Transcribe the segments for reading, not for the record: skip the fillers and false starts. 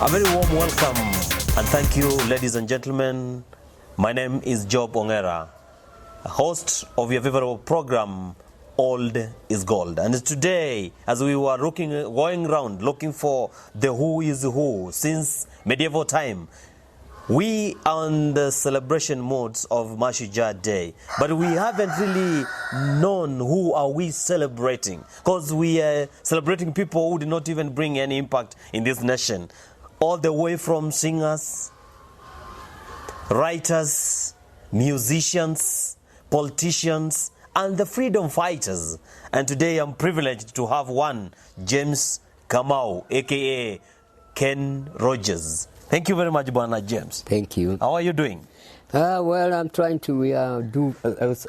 A very warm welcome and thank you, ladies and gentlemen. My name is Job Ongera, host of your favorite program, Old is Gold. And today, as we were going around looking for the who is who since medieval time, we are on the celebration modes of Mashujaa Day, but we haven't really known who are we celebrating, because we are celebrating people who did not even bring any impact in this nation, all the way from singers, writers, musicians, politicians, and the freedom fighters. And today I'm privileged to have one, James Kamau, aka Ken Rogers. Thank you very much, Bwana James. Thank you. How are you doing? Well, I'm trying to do as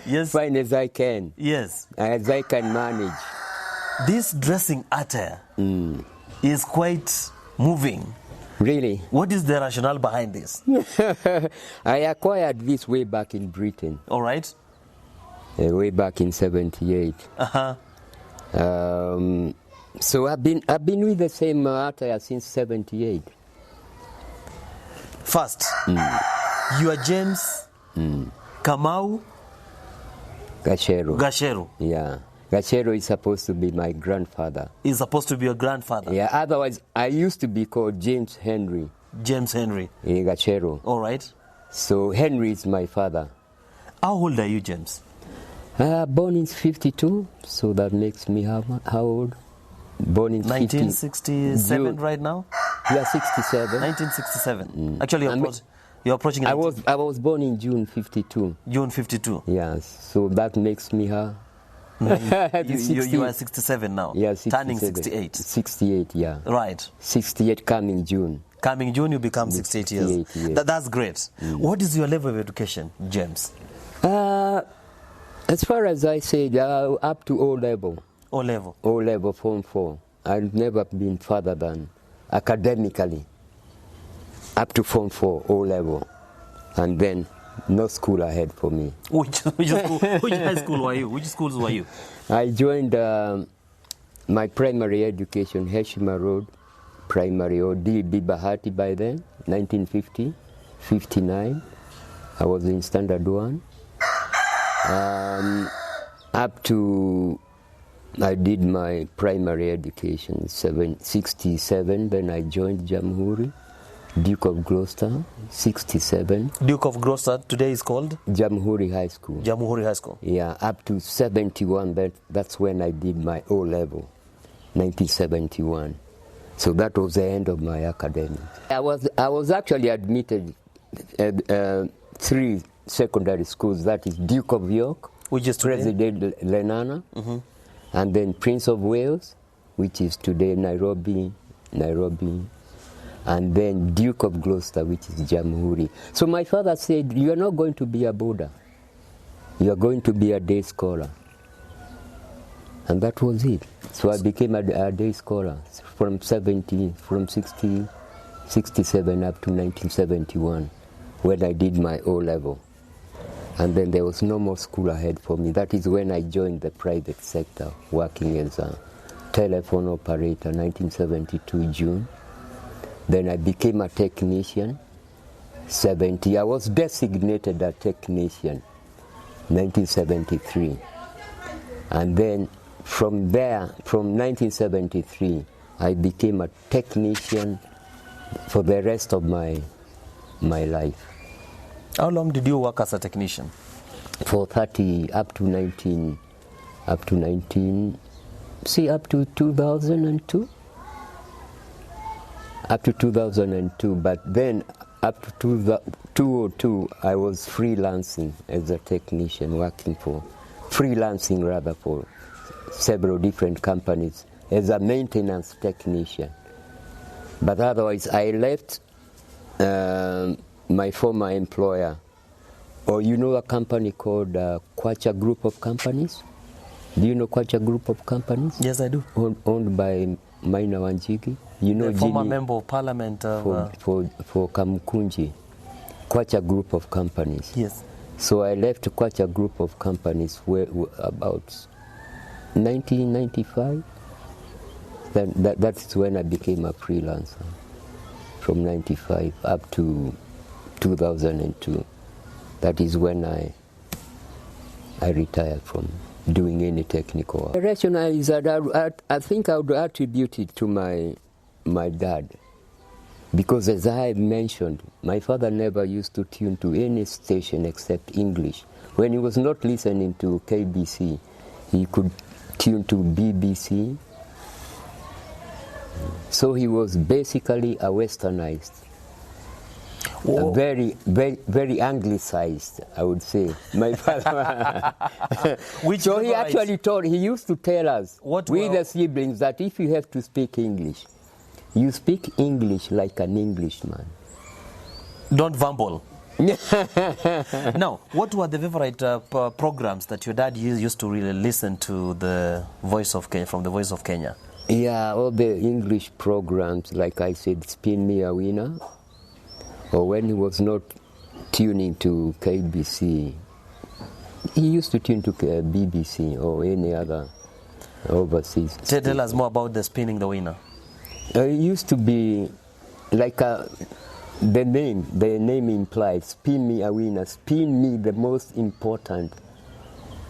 Yes. fine as I can. Yes. As I can manage. This dressing attire is quite moving. Really? What is the rationale behind this? I acquired this way back in Britain. All right. Way back in 78. Uh-huh. So I've been with the same attire since 78. First, you are James Kamau Gachero. Yeah. Gachero is supposed to be my grandfather. Is supposed to be your grandfather. Yeah, otherwise I used to be called James Henry. James Henry. Gachero. All right. So Henry is my father. How old are you, James? Born in 52, so that makes me how old? Born in 1967 right now? Yeah, 67. 1967. Actually, you're approaching. I was born in June 52. June 52. Yes, so that makes me her. You are 67 now. Yeah, 67. Turning 68. 68, yeah. Right. 68 coming June. Coming June, you become 68 years. That's great. What is your level of education, James? As far as I said, up to O level. O level. O level, Form 4. I've never been further than academically. Up to Form 4, O level. And then no school ahead for me. Which high school were you? Which schools were you? I joined my primary education, Heshima Road Primary, or D.B. Bahati by then, 1950, 59. I was in Standard 1. Up to, I did my primary education, 67, then I joined Jamhuri, Duke of Gloucester, 67. Duke of Gloucester today is called? Jamhuri High School. Jamhuri High School. Yeah, up to 71, that's when I did my O level, 1971. So that was the end of my academics. I was actually admitted at 3 secondary schools, that is Duke of York, which is President Lenana, and then Prince of Wales, which is today Nairobi, and then Duke of Gloucester, which is Jamhuri. So my father said, you are not going to be a boarder, you are going to be a day scholar. And that was it. So I became a day scholar from 67 up to 1971, when I did my O level. And then there was no more school ahead for me. That is when I joined the private sector, working as a telephone operator, 1972 June. Then I became a technician, 70. I was designated a technician, 1973. And then from there, from 1973, I became a technician for the rest of my life. How long did you work as a technician? For 30, up to 2002. Up to 2002, but then up to 2002, I was freelancing as a technician, for several different companies as a maintenance technician. But otherwise, I left my former employer, or you know a company called Kwacha Group of Companies? Do you know Kwacha Group of Companies? Yes, I do. Owned by Maina Wanjigi. You know, the former member of parliament for Kamukunji. Kwacha Group of Companies. Yes. So I left Kwacha Group of Companies about 1995. That's when I became a freelancer, from 95 up to 2002. That is when I retired from doing any technical work. The rationale is that I think I would attribute it to my dad. Because as I mentioned, my father never used to tune to any station except English. When he was not listening to KBC, he could tune to BBC. So he was basically a westernized, a very, very, very anglicized, I would say. My father. So he actually he used to tell us, the siblings, that if you have to speak English, you speak English like an Englishman. Don't fumble. Now, what were the favorite programs that your dad used to really listen to the Voice of Kenya, from the Voice of Kenya? Yeah, all the English programs, like I said, Spin Me a Winner, or when he was not tuning to KBC, he used to tune to BBC or any other overseas. Tell us more about the Spinning the Winner. It used to be like the name implies, spin me a winner, spin me the most important,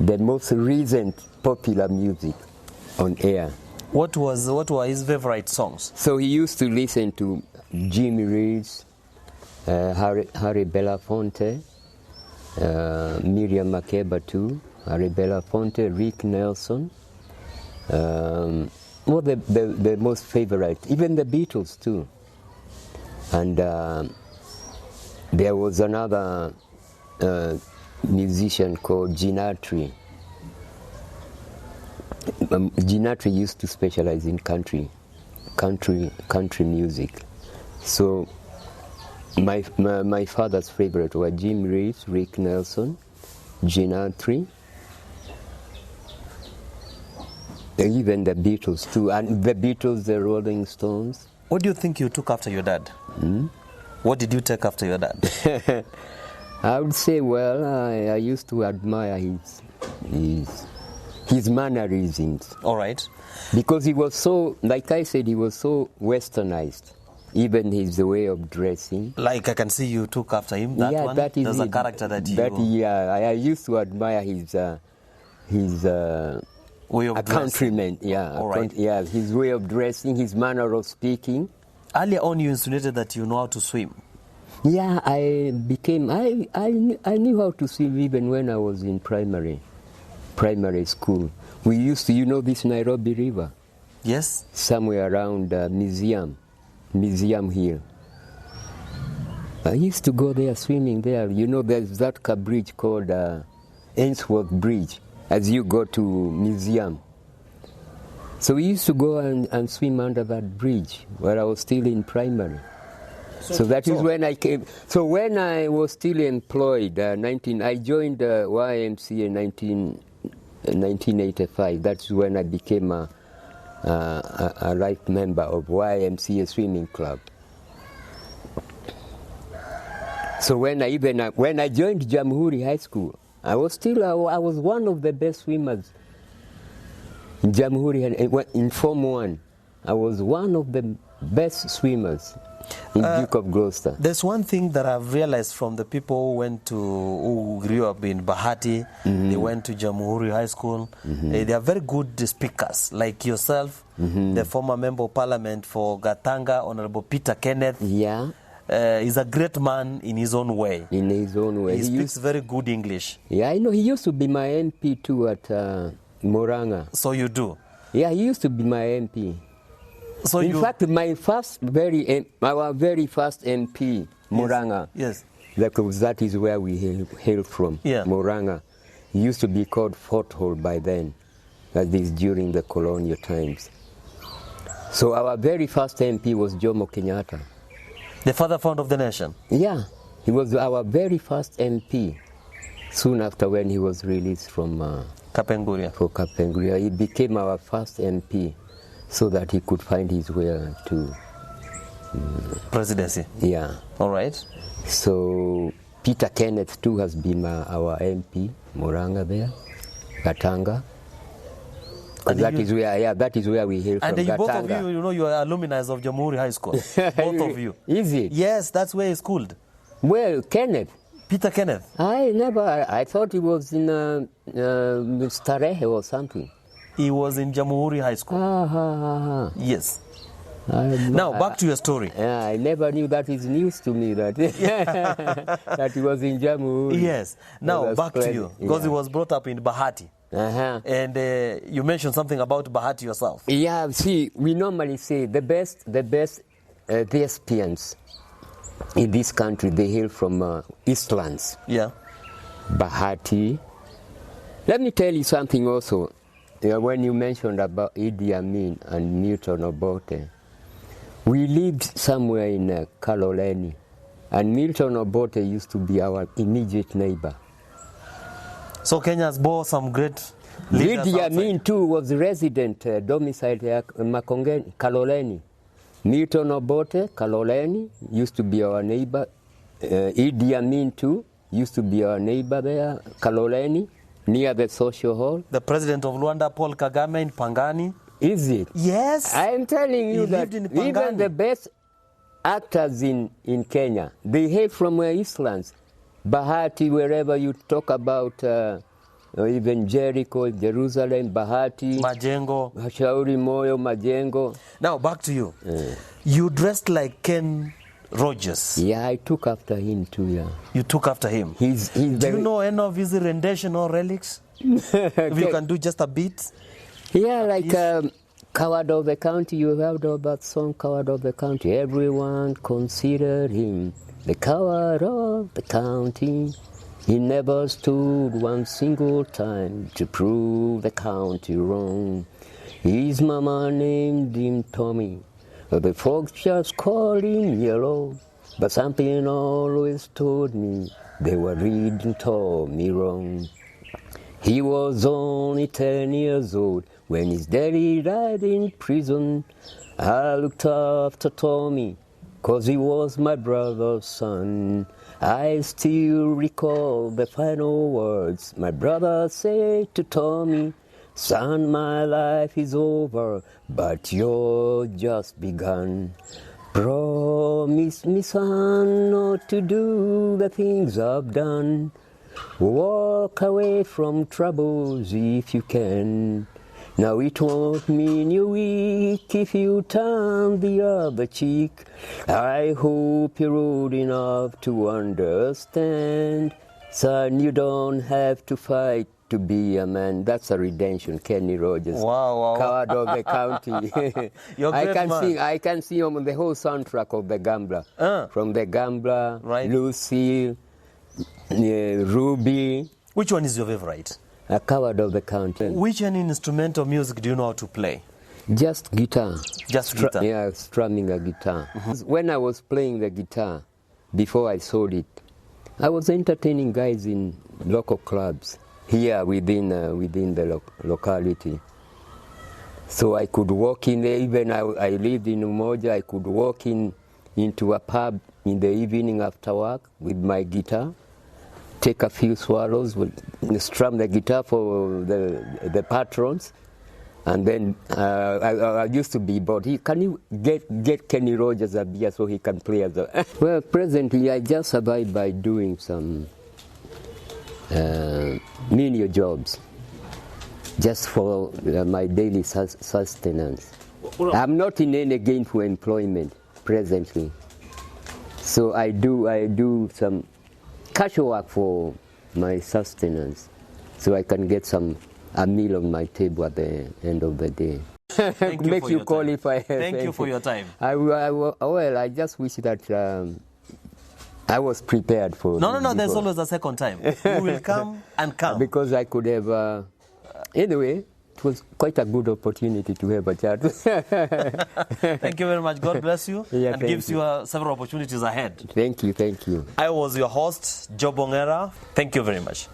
the most recent popular music on air. What were his favorite songs? So he used to listen to Jimmy Reeves, Harry Belafonte, Miriam Makeba too, Harry Belafonte, Rick Nelson. The most favorite, even the Beatles too. And there was another musician called Ginatri. Ginatri used to specialize in country music. So my father's favorite were Jim Reeves, Rick Nelson, Ginatri, even the Beatles too, and the Beatles, the Rolling Stones. What do you think you took after your dad? What did you take after your dad? I would say, well, I used to admire his mannerisms. All right. Because he was so, like I said, he was so westernized. Even his way of dressing. Like I can see you took after him. That one. That is a character that you. Yeah, I used to admire his way of countryman. Yeah, all right. Yeah, his way of dressing, his manner of speaking. Earlier on, you insinuated that you know how to swim. Yeah, I knew how to swim even when I was in primary school. We used to, this Nairobi River? Yes. Somewhere around Museum Hill. I used to go there swimming there. There's that bridge called Ainsworth Bridge as you go to Museum. So we used to go and swim under that bridge when I was still in primary. So that is when I came. So when I was still employed, I joined YMCA in 1985. That's when I became a life member of YMCA Swimming Club. So when I joined Jamhuri High School, I was one of the best swimmers in Jamhuri. In Form 1, I was one of the best swimmers in Duke of Gloucester. There's one thing that I've realized from the people who grew up in Bahati, they went to Jamhuri High School. They are very good speakers, like yourself, the former member of parliament for Gatanga, Honorable Peter Kenneth. Yeah. He's a great man in his own way. In his own way. He speaks very good English. Yeah, I know. He used to be my MP too at Moranga. So you do? Yeah, he used to be my MP. So in fact, our very first MP, Moranga. Yes. That is where we hail from. Yeah. Moranga. It used to be called Fort Hall by then. That is during the colonial times. So our very first MP was Jomo Kenyatta. The father founder of the nation? Yeah. He was our very first MP. Soon after when he was released from Kapenguria. For Kapenguria, he became our first MP so that he could find his way to presidency. Yeah. All right. So Peter Kenneth too has been our MP, Moranga there, Gatanga. And that is where we hail and from. And both of you, you are alumni of Jamhuri High School. Both of you. Is it? Yes, that's where he's schooled. Well, Kenneth. Peter Kenneth. I thought he was in Starehe or something. He was in Jamhuri High School. Yes. Now, back to your story. I never knew. That is news to me, that that he was in Jamhuri. Yes. Now, back to you, because he was brought up in Bahati. And you mentioned something about Bahati yourself. Yeah, see, we normally say the best thespians in this country, they hail from Eastlands. Yeah. Bahati. Let me tell you something also. When you mentioned about Idi Amin and Milton Obote, we lived somewhere in Kaloleni, and Milton Obote used to be our immediate neighbor. So Kenya has bore some great leaders. Idi Amin too was resident, domiciled at Makongeni, Kaloleni. Milton Obote, Kaloleni, used to be our neighbor. Idi Amin too used to be our neighbor there, Kaloleni, near the social hall. The president of Rwanda, Paul Kagame, in Pangani. Is it? Yes. I am telling you that even the best actors in Kenya, they hail from Eastlands. Bahati, wherever you talk about, even Jericho, Jerusalem, Bahati, Majengo, Shauri Moyo, Majengo. Now back to you. You dressed like Ken Rogers. Yeah, I took after him too. Yeah. You took after him. Do you know any of his rendition or relics? If you can do just a bit. Yeah, like Coward of the County. You heard of that song, Coward of the County. Everyone considered him the coward of the county. He never stood one single time to prove the county wrong. His mama named him Tommy. The folks just called him Yellow, but something always told me they were reading Tommy wrong. He was only 10 years old when his daddy died in prison. I looked after Tommy, 'cause he was my brother's son. I still recall the final words my brother said to Tommy. Son, my life is over, but you're just begun. Promise me, son, not to do the things I've done. Walk away from troubles if you can. Now it won't mean you're weak if you turn the other cheek. I hope you're old enough to understand. Son, you don't have to fight to be a man. That's a redemption, Kenny Rogers. Wow. Coward of the County. You're I great can man. sing. I can sing on the whole soundtrack of The Gambler. From The Gambler, right. Lucy, Ruby. Which one is your favorite? A Coward of the County. Which any instrumental music do you know how to play? Just guitar. Just guitar? Yeah, strumming a guitar. When I was playing the guitar, before I sold it, I was entertaining guys in local clubs here within the locality. So I could walk in there, even I lived in Umoja, I could walk into a pub in the evening after work with my guitar, take a few swallows, strum the guitar for the patrons, and then I used to be bored. Can you get Kenny Rogers a beer so he can play as a... Well, presently I just survive by doing some menial jobs, just for my daily sustenance. I'm not in any gainful employment presently, so I do some casual work for my sustenance, so I can get a meal on my table at the end of the day. Thank you Makes for you your qualify. Time. Thank you for your time. I just wish that I was prepared for. No. There's always a second time. You will come and come. Because I could have. Anyway, it was quite a good opportunity to have a chat. Thank you very much. God bless you, Yeah, and gives you several opportunities ahead. Thank you. I was your host, Job Ongera. Thank you very much.